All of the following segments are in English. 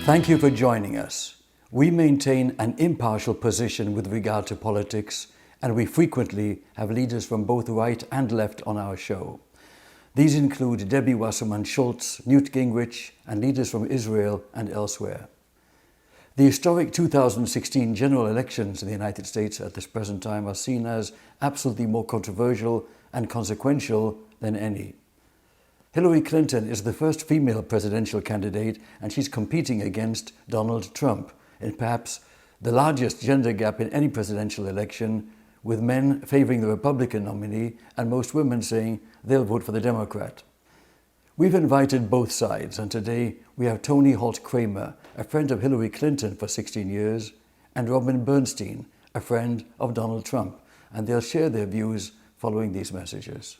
Thank you for joining us. We maintain an impartial position with regard to politics, and we frequently have leaders from both right and left on our show. These include Debbie Wasserman Schultz, Newt Gingrich, and leaders from Israel and elsewhere. The historic 2016 general elections in the United States at this present time are seen as absolutely more controversial and consequential than any. Hillary Clinton is the first female presidential candidate, and she's competing against Donald Trump in perhaps the largest gender gap in any presidential election, with men favoring the Republican nominee and most women saying they'll vote for the Democrat. We've invited both sides, and today we have Toni Holt Kramer, a friend of Hillary Clinton for 16 years, and Bernstein, a friend of Donald Trump, and they'll share their views following these messages.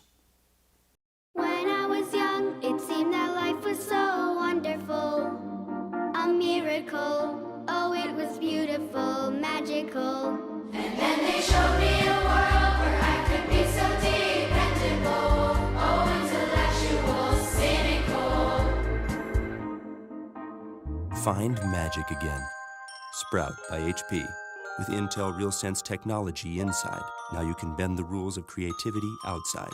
And then they showed me a world where I could be so dependable, oh, intellectual, cynical. Find magic again. Sprout by HP. With Intel RealSense technology inside, now you can bend the rules of creativity outside.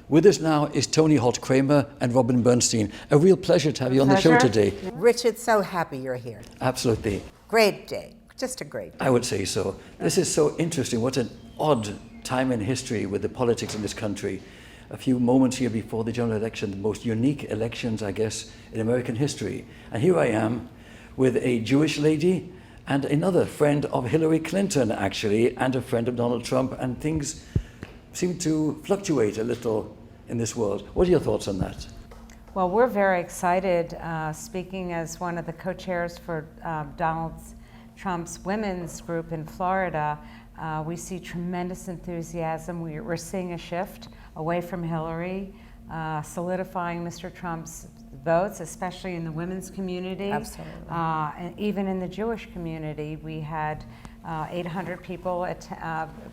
With us now is Toni Holt Kramer and Bernstein. A real pleasure to have you on the show today. Richard, so happy you're here. Absolutely. Great day. Just a great day. I would say so. This is so interesting. What an odd time in history with the politics in this country. A few moments here before the general election, the most unique elections, I guess, in American history. And here I am with a Jewish lady and another friend of Hillary Clinton, actually, and a friend of Donald Trump, and things seem to fluctuate a little in this world. What are your thoughts on that? Well, we're very excited. Speaking as one of the co-chairs for Donald Trump's women's group in Florida, we see tremendous enthusiasm. We're seeing a shift away from Hillary, solidifying Mr. Trump's votes, especially in the women's community. Absolutely. And even in the Jewish community, we had 800 people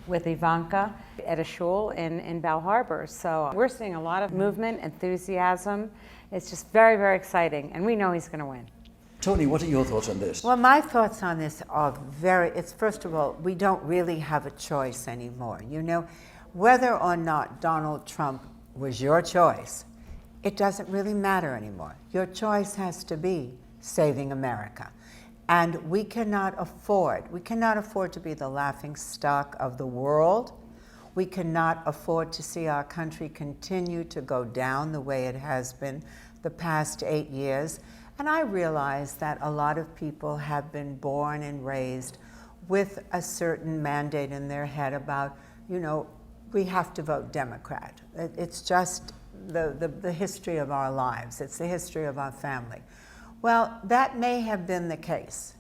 with Ivanka at a shul in Bal Harbour. So we're seeing a lot of movement, enthusiasm. It's just very, very exciting, and we know he's going to win. Toni, what are your thoughts on this? Well, my thoughts on this are first of all, we don't really have a choice anymore. You know, whether or not Donald Trump was your choice, it doesn't really matter anymore. Your choice has to be saving America. And we cannot afford to be the laughing stock of the world. We cannot afford to see our country continue to go down the way it has been the past 8 years. And I realize that a lot of people have been born and raised with a certain mandate in their head about, you know, we have to vote Democrat. It's just the history of our lives. It's the history of our family. Well, that may have been the case,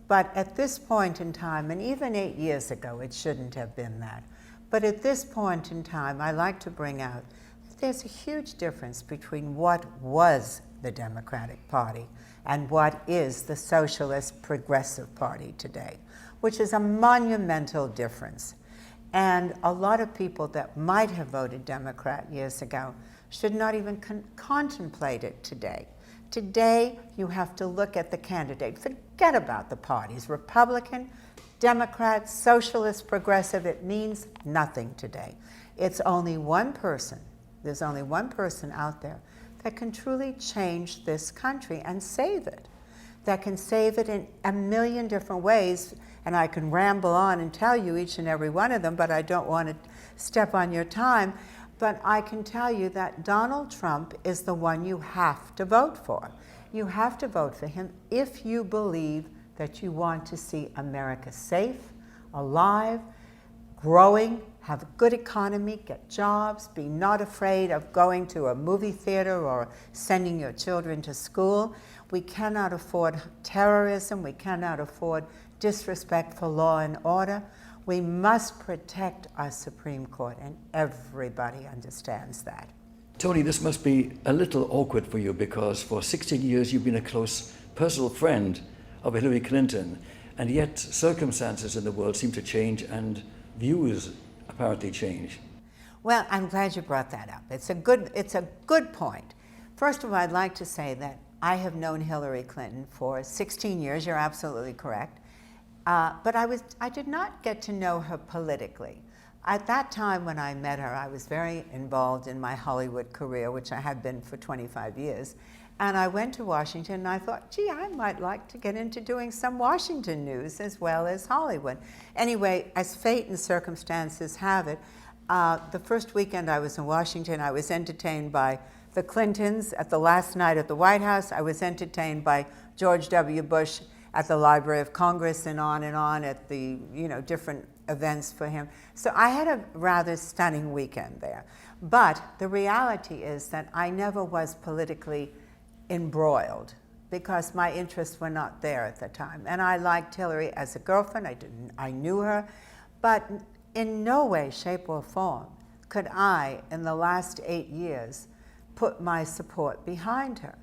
but at this point in time, and even 8 years ago, it shouldn't have been that. But at this point in time, I like to bring out that there's a huge difference between what was the Democratic Party and what is the Socialist Progressive Party today, which is a monumental difference. And a lot of people that might have voted Democrat years ago should not even contemplate it today. Today, you have to look at the candidate. Forget about the parties. Republican, Democrat, Socialist, Progressive, it means nothing today. It's only one person. There's only one person out there that can truly change this country and save it. That can save it in a million different ways. And I can ramble on and tell you each and every one of them, but I don't want to step on your time. But I can tell you that Donald Trump is the one you have to vote for. You have to vote for him if you believe that you want to see America safe, alive, growing, have a good economy, get jobs, be not afraid of going to a movie theater or sending your children to school. We cannot afford terrorism. We cannot afford disrespect for law and order. We must protect our Supreme Court, and everybody understands that. Toni, this must be a little awkward for you because for 16 years you've been a close personal friend of Hillary Clinton. And yet circumstances in the world seem to change and views apparently change. Well, I'm glad you brought that up. It's a good point. First of all, I'd like to say that I have known Hillary Clinton for 16 years. You're absolutely correct. But I did not get to know her politically. At that time when I met her, I was very involved in my Hollywood career, which I had been for 25 years. And I went to Washington and I thought, gee, I might like to get into doing some Washington news as well as Hollywood. Anyway, as fate and circumstances have it, the first weekend I was in Washington, I was entertained by the Clintons at the last night at the White House. I was entertained by George W. Bush at the Library of Congress and on at the different events for him. So I had a rather stunning weekend there. But the reality is that I never was politically embroiled because my interests were not there at the time. And I liked Hillary as a girlfriend. I knew her, but in no way, shape, or form could I, in the last 8 years, put my support behind her,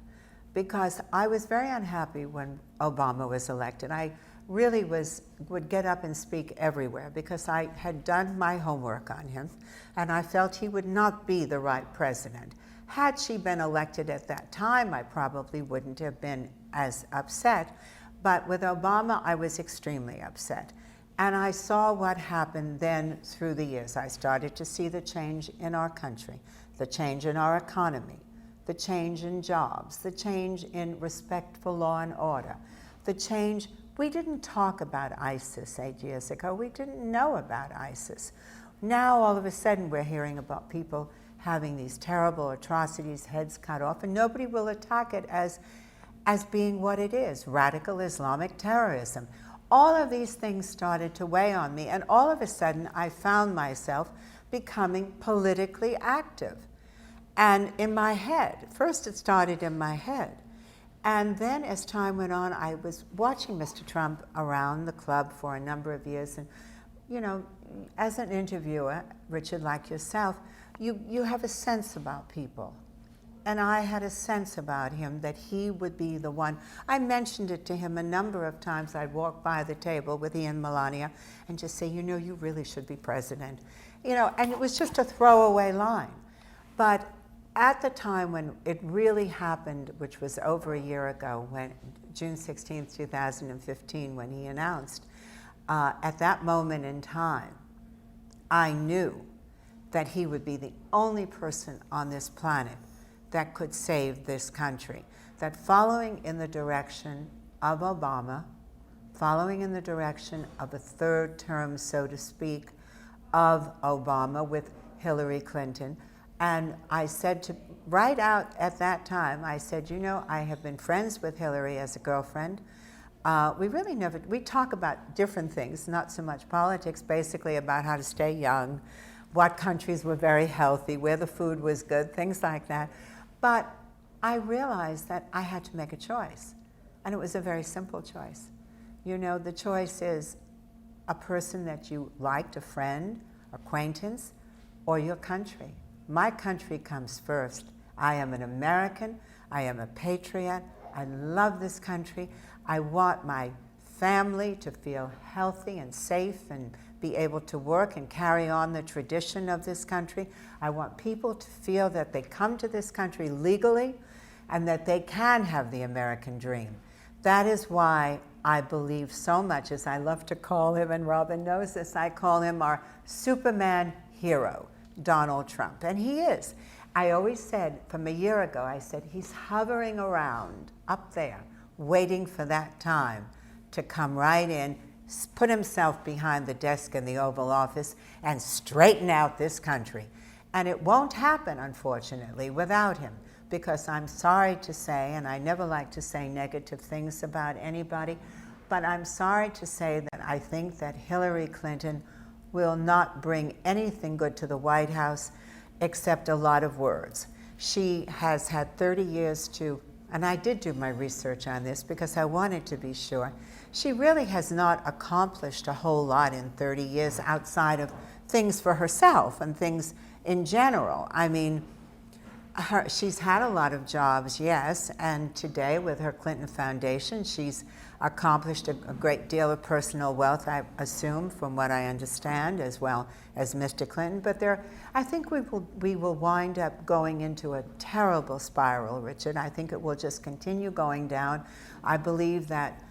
because I was very unhappy when Obama was elected. I really would get up and speak everywhere because I had done my homework on him and I felt he would not be the right president. Had she been elected at that time, I probably wouldn't have been as upset, but with Obama, I was extremely upset. And I saw what happened then through the years. I started to see the change in our country, the change in our economy, the change in jobs, the change in respect for law and order, the change. We didn't talk about ISIS 8 years ago. We didn't know about ISIS. Now, all of a sudden, we're hearing about people having these terrible atrocities, heads cut off, and nobody will attack it as being what it is, radical Islamic terrorism. All of these things started to weigh on me, and all of a sudden, I found myself becoming politically active. And in my head, first it started in my head. And then as time went on, I was watching Mr. Trump around the club for a number of years. And, as an interviewer, Richard, like yourself, you have a sense about people. And I had a sense about him that he would be the one. I mentioned it to him a number of times. I'd walk by the table with he and Melania and just say, you really should be president. And it was just a throwaway line. But at the time when it really happened, which was over a year ago, when June 16th, 2015, when he announced, at that moment in time, I knew that he would be the only person on this planet that could save this country. That following in the direction of Obama, following in the direction of a third term, so to speak, of Obama with Hillary Clinton. And I said right out at that time, I said, I have been friends with Hillary as a girlfriend. We talk about different things, not so much politics, basically about how to stay young, what countries were very healthy, where the food was good, things like that. But I realized that I had to make a choice. And it was a very simple choice. The choice is a person that you liked, a friend, acquaintance, or your country. My country comes first. I am an American. I am a patriot. I love this country. I want my family to feel healthy and safe and be able to work and carry on the tradition of this country. I want people to feel that they come to this country legally and that they can have the American dream. That is why I believe so much, as I love to call him, and Robin knows this, I call him our Superman hero, Donald Trump. And he is. I always said, from a year ago, I said, he's hovering around up there, waiting for that time to come right in, put himself behind the desk in the Oval Office, and straighten out this country. And it won't happen, unfortunately, without him, because I'm sorry to say, and I never like to say negative things about anybody, but I'm sorry to say that I think that Hillary Clinton will not bring anything good to the White House except a lot of words. She has had 30 years to, and I did do my research on this because I wanted to be sure, she really has not accomplished a whole lot in 30 years outside of things for herself and things in general. I mean, she's had a lot of jobs, yes, and today with her Clinton Foundation, she's accomplished a great deal of personal wealth, I assume, from what I understand, as well as Mr. Clinton. But I think we will wind up going into a terrible spiral, Richard. I think it will just continue going down. I believe that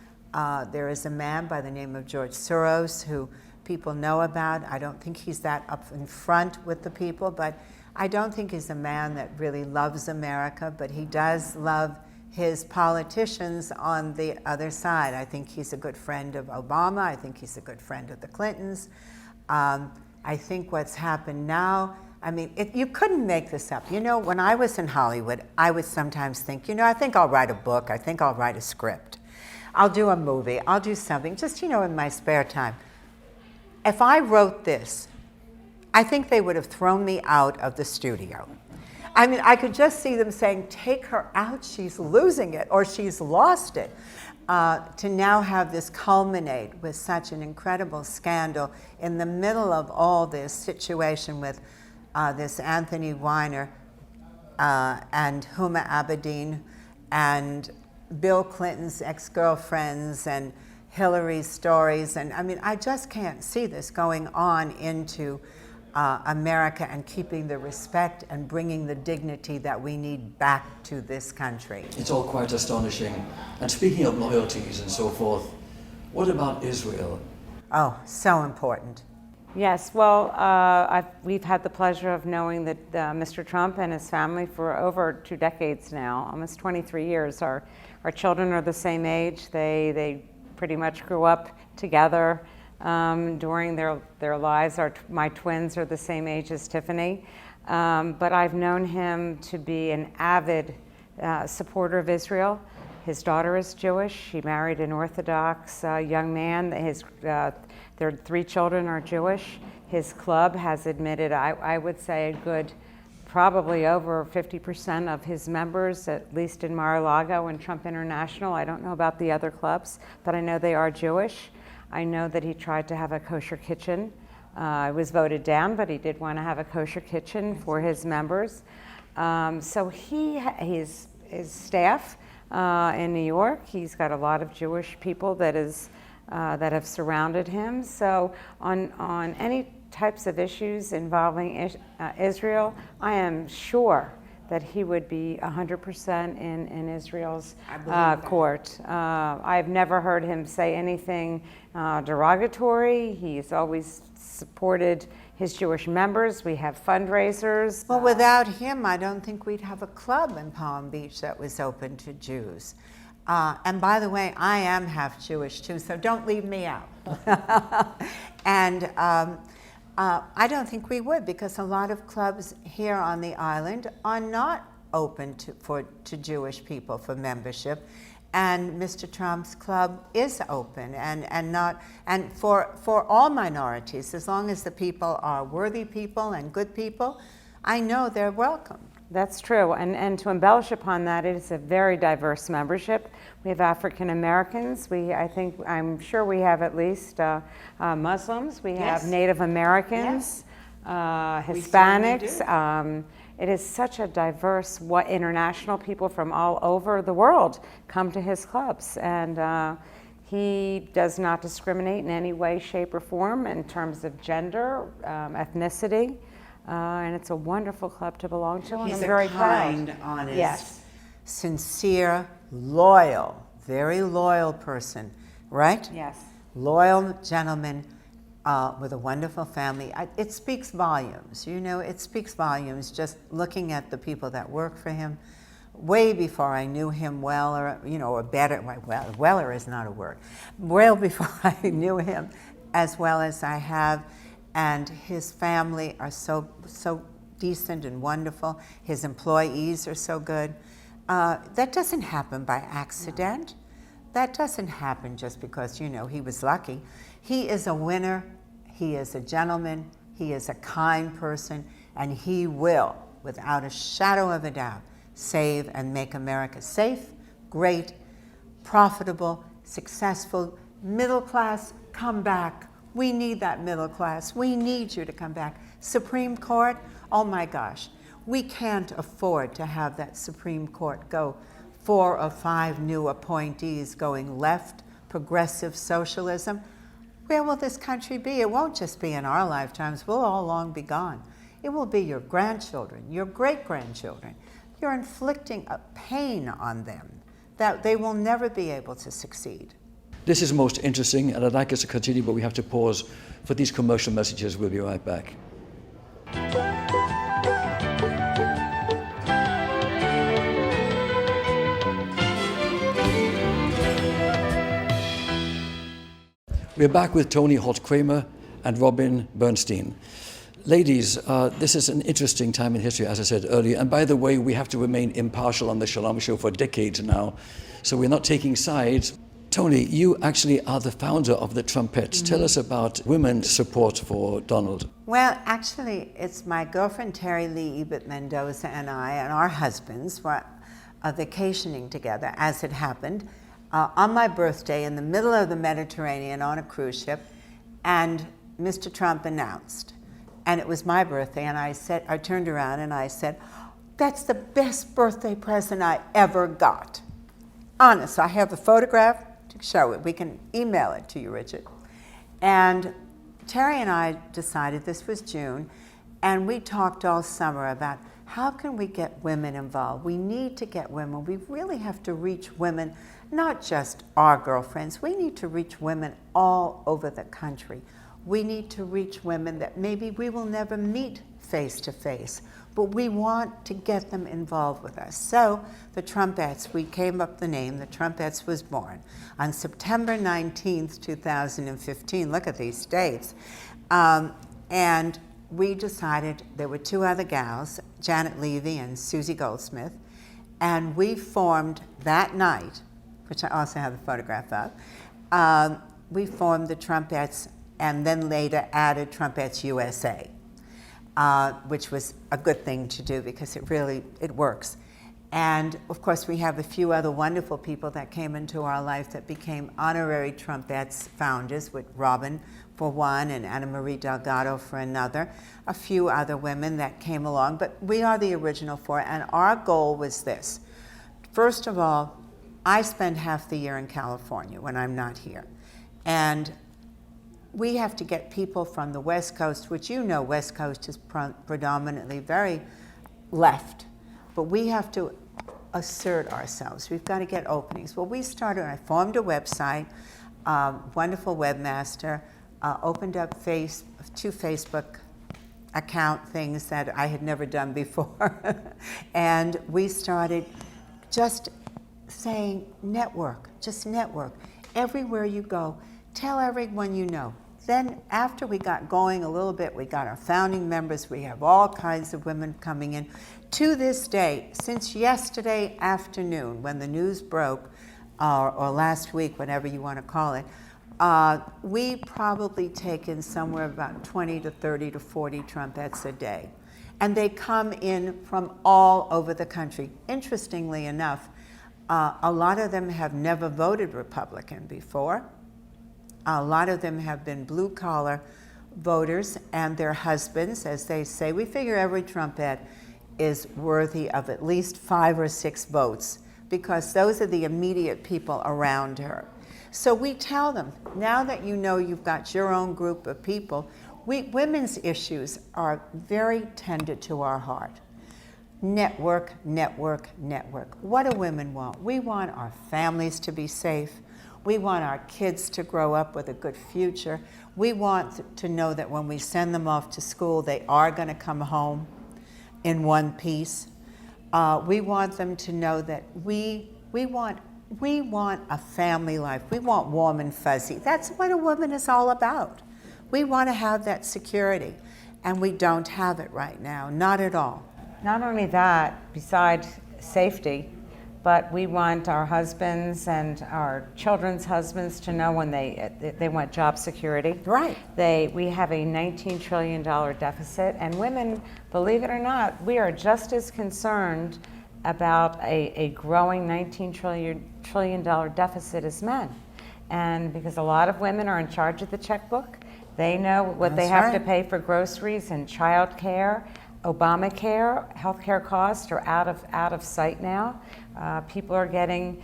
there is a man by the name of George Soros who people know about. I don't think he's that up in front with the people, but I don't think he's a man that really loves America, but he does love his politicians on the other side. I think he's a good friend of Obama. I think he's a good friend of the Clintons. I think what's happened now, I mean, you couldn't make this up. You know, when I was in Hollywood, I would sometimes think, you know, I think I'll write a book. I think I'll write a script. I'll do a movie. I'll do something, just, you know, in my spare time. If I wrote this, I think they would have thrown me out of the studio. I mean, I could just see them saying, take her out, she's losing it, or she's lost it. To now have this culminate with such an incredible scandal in the middle of all this situation with this Anthony Weiner and Huma Abedin and Bill Clinton's ex-girlfriends and Hillary's stories. And I mean, I just can't see this going on into America and keeping the respect and bringing the dignity that we need back to this country. It's all quite astonishing. And speaking of loyalties and so forth, what about Israel? Oh, so important. Yes, well, we've had the pleasure of knowing that Mr. Trump and his family for over 2 decades now, almost 23 years. Our children are the same age. They pretty much grew up together during their lives. My twins are the same age as Tiffany. But I've known him to be an avid supporter of Israel. His daughter is Jewish. She married an Orthodox young man. Their 3 children are Jewish. His club has admitted, I would say, a good, probably over 50% of his members, at least in Mar-a-Lago and Trump International. I don't know about the other clubs, but I know they are Jewish. I know that he tried to have a kosher kitchen. It was voted down, but he did want to have a kosher kitchen for his members. So his staff in New York, he's got a lot of Jewish people that have surrounded him. So on any types of issues involving Israel, I am sure that he would be 100% in Israel's court. I've never heard him say anything derogatory. He's always supported his Jewish members. We have fundraisers. Well, without him, I don't think we'd have a club in Palm Beach that was open to Jews. And by the way, I am half Jewish too, so don't leave me out. And I don't think we would, because a lot of clubs here on the island are not open to Jewish people for membership, and Mr. Trump's club is open and for all minorities, as long as the people are worthy people and good people. I know they're welcome. That's true, and to embellish upon that, it is a very diverse membership. We have African Americans. I'm sure we have at least Muslims. We have Native Americans, Hispanics. It is such a diverse, international people from all over the world come to his clubs, and he does not discriminate in any way, shape, or form in terms of gender, ethnicity. And it's a wonderful club to belong to, and He's I'm very kind, proud. honest, Yes. sincere, loyal, very loyal person, right? Yes. Loyal gentleman with a wonderful family. It speaks volumes, you know, it speaks volumes just looking at the people that work for him. Way before I knew him well, or better, weller is not a word. Well before I knew him as well as I have. And his family are so decent and wonderful. His employees are so good. That doesn't happen by accident. No. That doesn't happen just because, he was lucky. He is a winner. He is a gentleman. He is a kind person. And he will, without a shadow of a doubt, save and make America safe, great, profitable, successful, middle class, come back. We need that middle class. We need you to come back. Supreme Court, oh my gosh. We can't afford to have that Supreme Court go 4 or 5 new appointees going left progressive socialism, where will this country be? It won't just be in our lifetimes. We'll all long be gone. It will be your grandchildren, your great-grandchildren. You're inflicting a pain on them that they will never be able to succeed. This is most interesting, and I'd like us to continue, but we have to pause for these commercial messages. We'll be right back. We're back with Toni Holt Kramer and Robin Bernstein. Ladies, this is an interesting time in history, as I said earlier. And by the way, we have to remain impartial on the Shalom Show for decades now. So we're not taking sides. Toni, you actually are the founder of the Trumpettes. Tell us about women's support for Donald. Well, actually, it's my girlfriend Terry Lee Ebert Mendoza and I and our husbands were vacationing together, as it happened, on my birthday in the middle of the Mediterranean on a cruise ship, and Mr. Trump announced. And it was my birthday, and I turned around and I said, "That's the best birthday present I ever got." Honest, I have a photograph to show it. We can email it to you, Richard. And Terry and I decided, this was June, and we talked all summer about how can we get women involved. We need to get women. We really have to reach women, not just our girlfriends. We need to reach women all over the country. We need to reach women that maybe we will never meet face to face, but we want to get them involved with us. So the Trumpettes, we came up the name, the Trumpettes was born on September 19th, 2015. Look at these dates. And we decided, there were two other gals, Janet Levy and Susie Goldsmith, and we formed that night, which I also have a photograph of, we formed the Trumpettes and then later added Trumpettes USA, which was a good thing to do because it works. And of course we have a few other wonderful people that came into our life that became honorary Trumpettes founders, with Robin for one and Anna Marie Delgado for another, a few other women that came along, but we are the original four, and our goal was this. First of all, I spend half the year in California when I'm not here, and we have to get people from the West Coast, which you know West Coast is predominantly very left, but we have to assert ourselves. We've got to get openings. Well, I formed a website, wonderful webmaster, opened up two Facebook account things that I had never done before, and we started just saying network, just network. Everywhere you go, tell everyone you know. Then after we got going a little bit, we got our founding members, we have all kinds of women coming in. To this day, since yesterday afternoon when the news broke, or last week, whatever you want to call it, we probably take in somewhere about 20 to 30 to 40 Trumpettes a day. And they come in from all over the country. Interestingly enough, a lot of them have never voted Republican before. A lot of them have been blue-collar voters, and their husbands, as they say, we figure every Trumpette is worthy of at least 5 or 6 votes because those are the immediate people around her. So we tell them, now that you know you've got your own group of people, women's issues are very tender to our heart. Network, network, network. What do women want? We want our families to be safe. We want our kids to grow up with a good future. We want to know that when we send them off to school, they are going to come home in one piece. We want them to know that we want a family life. We want warm and fuzzy. That's what a woman is all about. We want to have that security, and we don't have it right now, not at all. Not only that, besides safety, but we want our husbands and our children's husbands to know when they want job security. Right. We have a $19 trillion deficit, and women, believe it or not, we are just as concerned about a growing $19 trillion deficit as men. And because a lot of women are in charge of the checkbook, they know what they have to pay for groceries and child care. Obamacare, healthcare costs are out of sight now. People are getting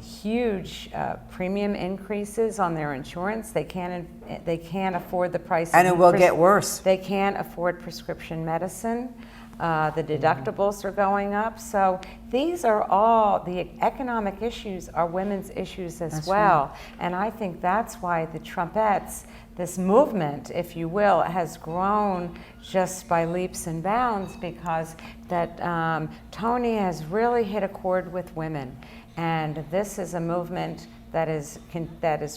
huge premium increases on their insurance. They can't afford the price. And of it will get worse. They can't afford prescription medicine. The deductibles are going up. So these are all, the economic issues are women's issues as well. And I think that's why the Trumpettes, this movement, if you will, has grown just by leaps and bounds, because that Toni has really hit a chord with women. And this is a movement that is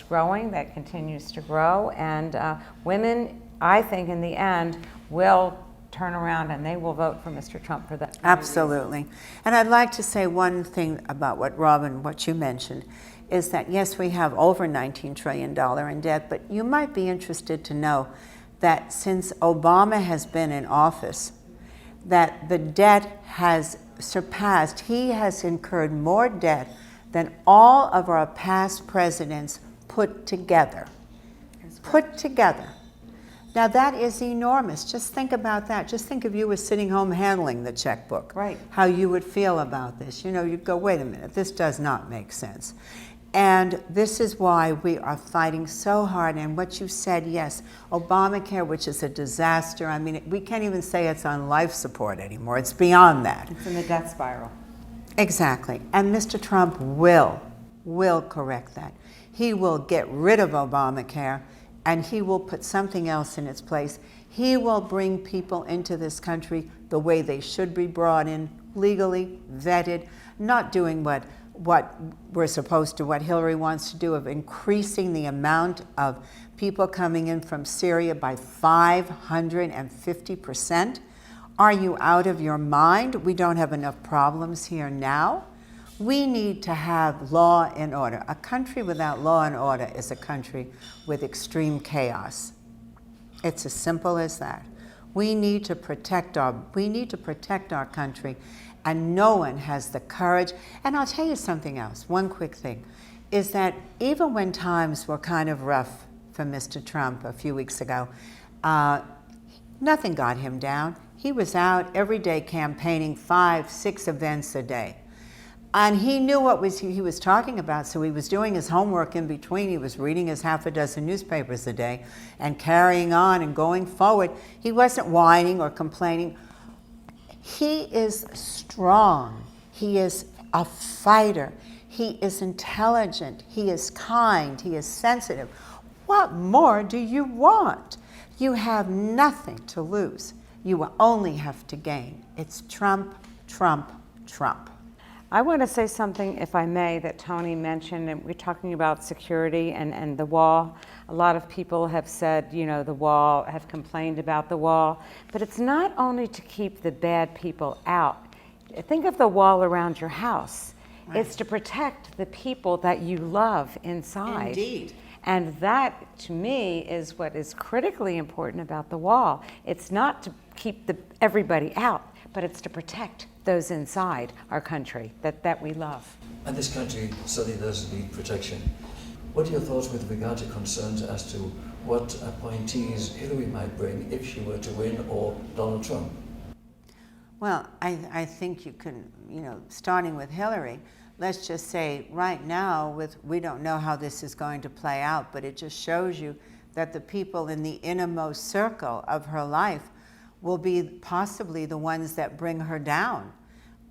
growing, that continues to grow. And women, I think, in the end, will turn around and they will vote for Mr. Trump for that. Absolutely. And I'd like to say one thing about what you mentioned, is that yes, we have over $19 trillion in debt, but you might be interested to know that since Obama has been in office, that the debt has surpassed, he has incurred more debt than all of our past presidents put together. Put together. Now that is enormous. Just think about that. Just think if you were sitting home handling the checkbook. Right. How you would feel about this. You know, you'd go, wait a minute, this does not make sense. And this is why we are fighting so hard. And what you said, yes, Obamacare, which is a disaster. I mean, we can't even say it's on life support anymore. It's beyond that. It's in the death spiral. Exactly. And Mr. Trump will correct that. He will get rid of Obamacare, and he will put something else in its place. He will bring people into this country the way they should be brought in, legally, vetted, not doing what we're supposed to, what Hillary wants to do, of increasing the amount of people coming in from Syria by 550%. Are you out of your mind? We don't have enough problems here now. We need to have law and order. A country without law and order is a country with extreme chaos. It's as simple as that. We need to protect our country, and no one has the courage. And I'll tell you something else, one quick thing, is that even when times were kind of rough for Mr. Trump a few weeks ago, nothing got him down. He was out every day campaigning, 5, 6 events a day. And he knew what he was talking about, so he was doing his homework in between. He was reading his half a dozen newspapers a day and carrying on and going forward. He wasn't whining or complaining. He is strong. He is a fighter. He is intelligent. He is kind. He is sensitive. What more do you want? You have nothing to lose. You only have to gain. It's Trump, Trump, Trump. I want to say something, if I may, that Toni mentioned, and we're talking about security and the wall. A lot of people have said, you know, the wall, have complained about the wall, but it's not only to keep the bad people out. Think of the wall around your house. Right. It's to protect the people that you love inside. Indeed. And that, to me, is what is critically important about the wall. It's not to keep everybody out, but it's to protect those inside our country that we love. And this country certainly does need protection. What are your thoughts with regard to concerns as to what appointees Hillary might bring if she were to win, or Donald Trump? Well, I think you can, you know, starting with Hillary, let's just say right now, we don't know how this is going to play out, but it just shows you that the people in the innermost circle of her life will be possibly the ones that bring her down,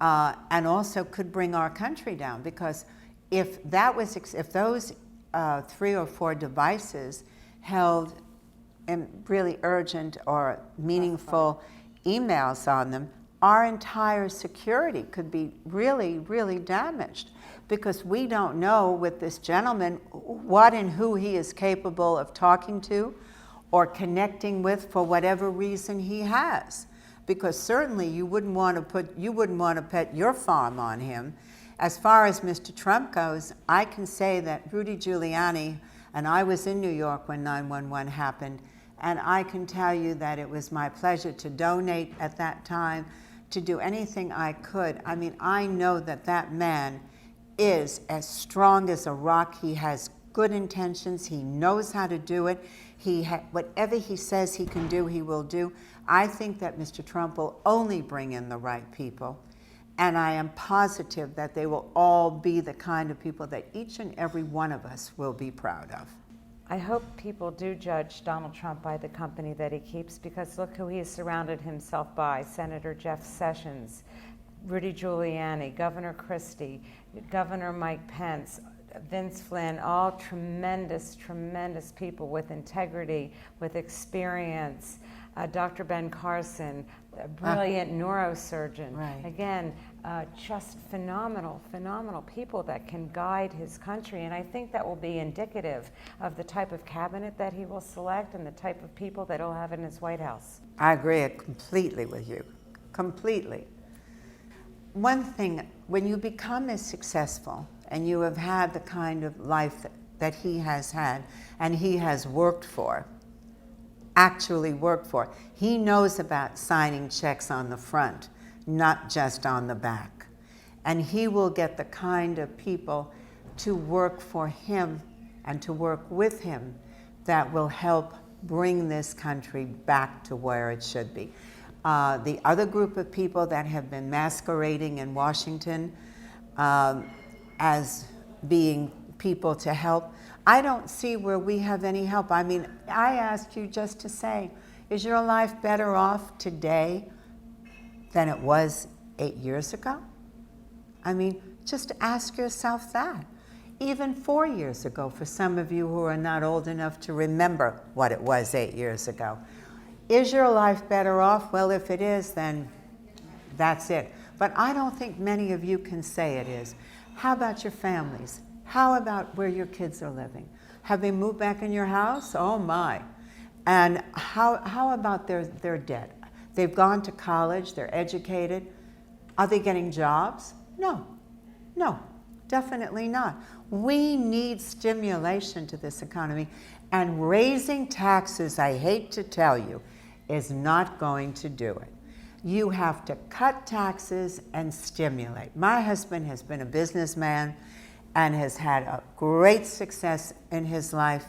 and also could bring our country down. Because if those 3 or 4 devices held really urgent or meaningful emails on them, our entire security could be really, really damaged, because we don't know with this gentleman what and who he is capable of talking to or connecting with for whatever reason he has. Because certainly you wouldn't want to put your farm on him. As far as Mr. Trump goes, I can say that Rudy Giuliani, and I was in New York when 9/11 happened, and I can tell you that it was my pleasure to donate at that time, to do anything I could. I mean, I know that that man is as strong as a rock. He has good intentions. He knows how to do it. Whatever he says he can do, he will do. I think that Mr. Trump will only bring in the right people. And I am positive that they will all be the kind of people that each and every one of us will be proud of. I hope people do judge Donald Trump by the company that he keeps, because look who he has surrounded himself by: Senator Jeff Sessions, Rudy Giuliani, Governor Christie, Governor Mike Pence, Vince Flynn, all tremendous, tremendous people with integrity, with experience. Dr. Ben Carson, a brilliant neurosurgeon. Right. Again, just phenomenal, phenomenal people that can guide his country. And I think that will be indicative of the type of cabinet that he will select and the type of people that he'll have in his White House. I agree completely with you, completely. One thing, when you become as successful and you have had the kind of life that he has had and he has worked for, actually worked for, he knows about signing checks on the front, not just on the back. And he will get the kind of people to work for him and to work with him that will help bring this country back to where it should be. The other group of people that have been masquerading in Washington as being people to help, I don't see where we have any help. I mean, I asked you just to say, is your life better off today than it was 8 years ago? I mean, just ask yourself that. Even 4 years ago, for some of you who are not old enough to remember what it was 8 years ago. Is your life better off? Well, if it is, then that's it. But I don't think many of you can say it is. How about your families? How about where your kids are living? Have they moved back in your house? Oh my. And how about their debt? They've gone to college, they're educated. Are they getting jobs? No, definitely not. We need stimulation to this economy, and raising taxes, I hate to tell you, is not going to do it. You have to cut taxes and stimulate. My husband has been a businessman and has had a great success in his life.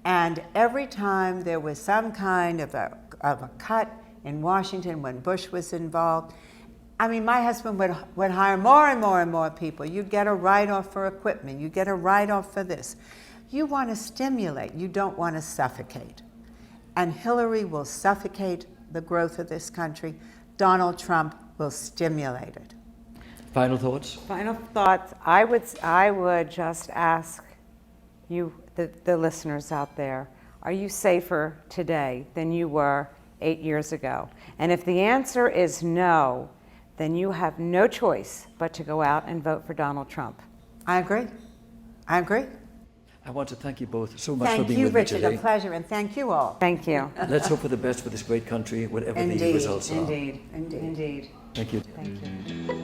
And every time there was some kind of a cut in Washington when Bush was involved, I mean, my husband would hire more and more and more people. You'd get a write-off for equipment. You get a write-off for this. You want to stimulate. You don't want to suffocate. And Hillary will suffocate the growth of this country. Donald Trump will stimulate it. Final thoughts? Final thoughts. I would just ask you, the listeners out there, are you safer today than you were 8 years ago? And if the answer is no, then you have no choice but to go out and vote for Donald Trump. I agree. I want to thank you both so much for Thank being you, with me Richard. today. A pleasure, and thank you all. Thank you. Let's hope for the best for this great country, whatever the results are. Indeed. Thank you. Thank you.